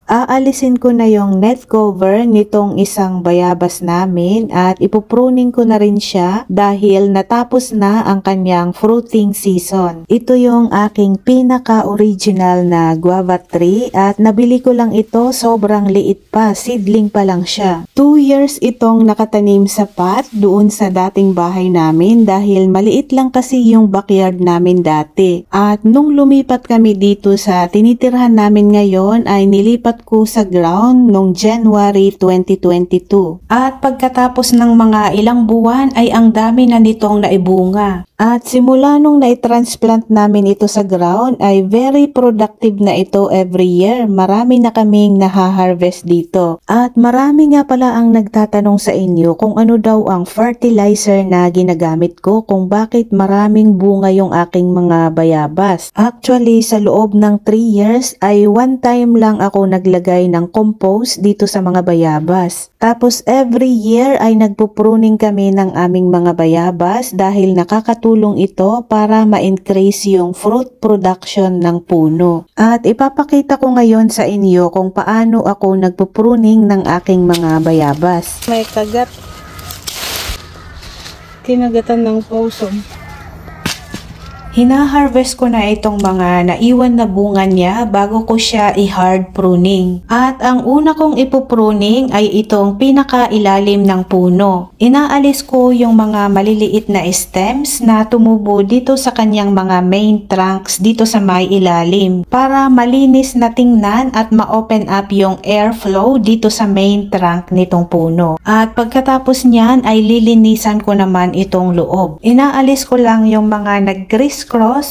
Aalisin ko na yung net cover nitong isang bayabas namin at ipupruning ko na rin siya dahil natapos na ang kanyang fruiting season. Ito yung aking pinaka-original na guava tree at nabili ko lang ito, sobrang liit pa, seedling pa lang siya. 2 years itong nakatanim sa pot doon sa dating bahay namin dahil maliit lang kasi yung backyard namin dati. At nung lumipat kami dito sa tinitirhan namin ngayon ay nilipat ko sa ground noong January 2022. At pagkatapos ng mga ilang buwan ay ang dami na nitong naibunga. At simula nung na-transplant namin ito sa ground ay very productive na ito every year. Marami na kaming naha-harvest dito. At marami nga pala ang nagtatanong sa inyo kung ano daw ang fertilizer na ginagamit ko, kung bakit maraming bunga yung aking mga bayabas. Actually, sa loob ng 3 years ay 1 time lang ako naglagay ng compost dito sa mga bayabas. Tapos every year ay nagpupruning kami ng aming mga bayabas dahil nakakatulong ito para ma-increase yung fruit production ng puno. At ipapakita ko ngayon sa inyo kung paano ako nagpupruning ng aking mga bayabas. May kagat. Kinagatan ng poso. Hina-harvest ko na itong mga naiwan na bunga niya bago ko siya i-hard pruning. At ang una kong ipupruning ay itong pinakailalim ng puno. Inaalis ko yung mga maliliit na stems na tumubo dito sa kanyang mga main trunks dito sa may ilalim para malinis na tingnan at ma-open up yung airflow dito sa main trunk nitong puno. At pagkatapos niyan ay lilinisan ko naman itong loob. Inaalis ko lang yung mga nag-criss-cross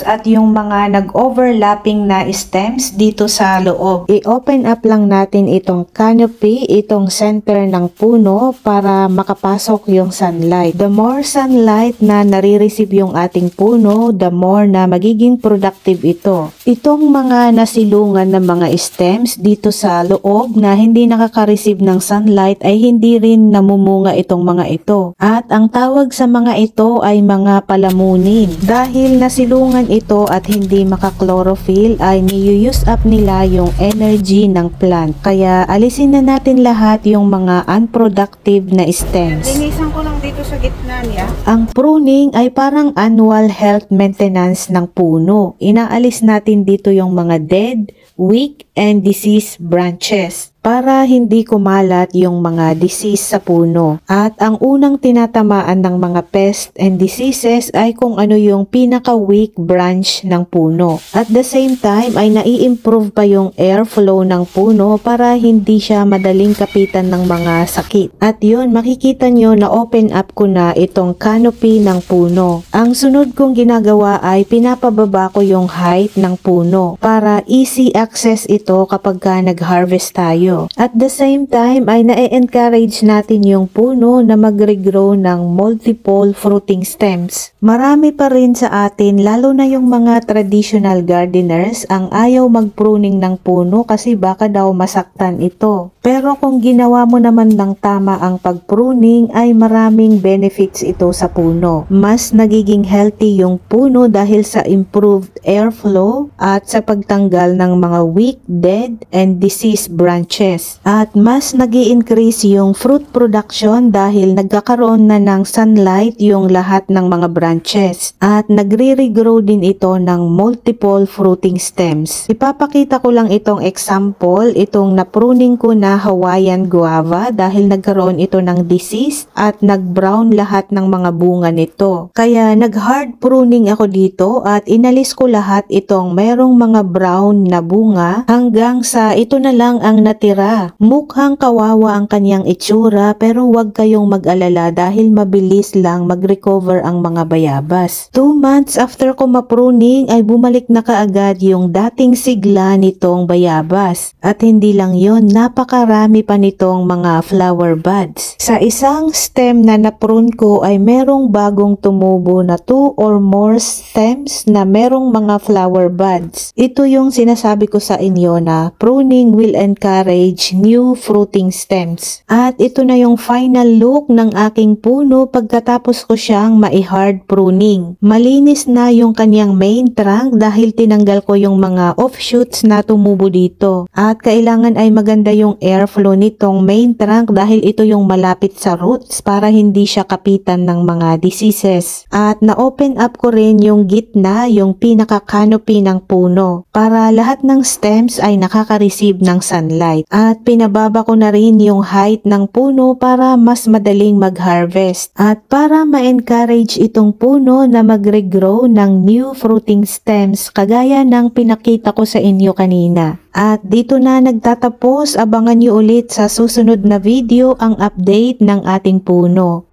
at yung mga nag-overlapping na stems dito sa loob. I-open up lang natin itong canopy, itong center ng puno para makapasok yung sunlight. The more sunlight na nare-receive yung ating puno, the more na magiging productive ito. Itong mga nasilungan ng mga stems dito sa loob na hindi nakaka-receive ng sunlight ay hindi rin namumunga itong mga ito. At ang tawag sa mga ito ay mga palamunin. Dahil nasilungan ito at hindi maka-chlorophyll ay ni-use up nila yung energy ng plant. Kaya alisin na natin lahat yung mga unproductive na stems. Linisan ko lang dito sa gitna niya. Ang pruning ay parang annual health maintenance ng puno. Inaalis natin dito yung mga dead, weak, and diseased branches para hindi kumalat yung mga disease sa puno. At ang unang tinatamaan ng mga pest and diseases ay kung ano yung pinaka-weak branch ng puno. At the same time ay nai-improve pa yung airflow ng puno para hindi siya madaling kapitan ng mga sakit. At yun, makikita nyo na open up ko na itong canopy ng puno. Ang sunod kong ginagawa ay pinapababa ko yung height ng puno para easy access ito kapag nag-harvest tayo. At the same time ay na-encourage natin yung puno na mag-regrow ng multiple fruiting stems. Marami pa rin sa atin, lalo na yung mga traditional gardeners, ang ayaw mag-pruning ng puno kasi baka daw masaktan ito. Pero kung ginawa mo naman ng tama ang pag-pruning ay maraming benefits ito sa puno. Mas nagiging healthy yung puno dahil sa improved airflow at sa pagtanggal ng mga weak, dead, and diseased branches. At mas nag-i-increase yung fruit production dahil nagkakaroon na ng sunlight yung lahat ng mga branches. At nagre-regrow din ito ng multiple fruiting stems. Ipapakita ko lang itong example, itong napruning ko na Hawaiian guava dahil nagkaroon ito ng disease at nag-brown lahat ng mga bunga nito. Kaya nag-hard pruning ako dito at inalis ko lahat itong merong mga brown na bunga hanggang sa ito na lang ang natira. Mukhang kawawa ang kanyang itsura pero huwag kayong mag-alala dahil mabilis lang mag-recover ang mga bayabas. 2 months after ko mapruning ay bumalik na kaagad yung dating sigla nitong bayabas. At hindi lang yon, napakarami pa nitong mga flower buds. Sa isang stem na naprune ko ay merong bagong tumubo na 2 or more stems na merong mga flower buds. Ito yung sinasabi ko sa inyo na pruning will encourage ma-encourage new fruiting stems. At ito na yung final look ng aking puno pagkatapos ko siyang ma-hard pruning. Malinis na yung kanyang main trunk dahil tinanggal ko yung mga offshoots na tumubo dito. At kailangan ay maganda yung airflow nitong main trunk dahil ito yung malapit sa roots para hindi siya kapitan ng mga diseases. At na-open up ko rin yung gitna, yung pinaka-canopy ng puno para lahat ng stems ay nakaka-receive ng sunlight. At pinababa ko na rin yung height ng puno para mas madaling mag-harvest at para ma-encourage itong puno na mag-regrow ng new fruiting stems kagaya ng pinakita ko sa inyo kanina. At dito na nagtatapos, abangan nyo ulit sa susunod na video ang update ng ating puno.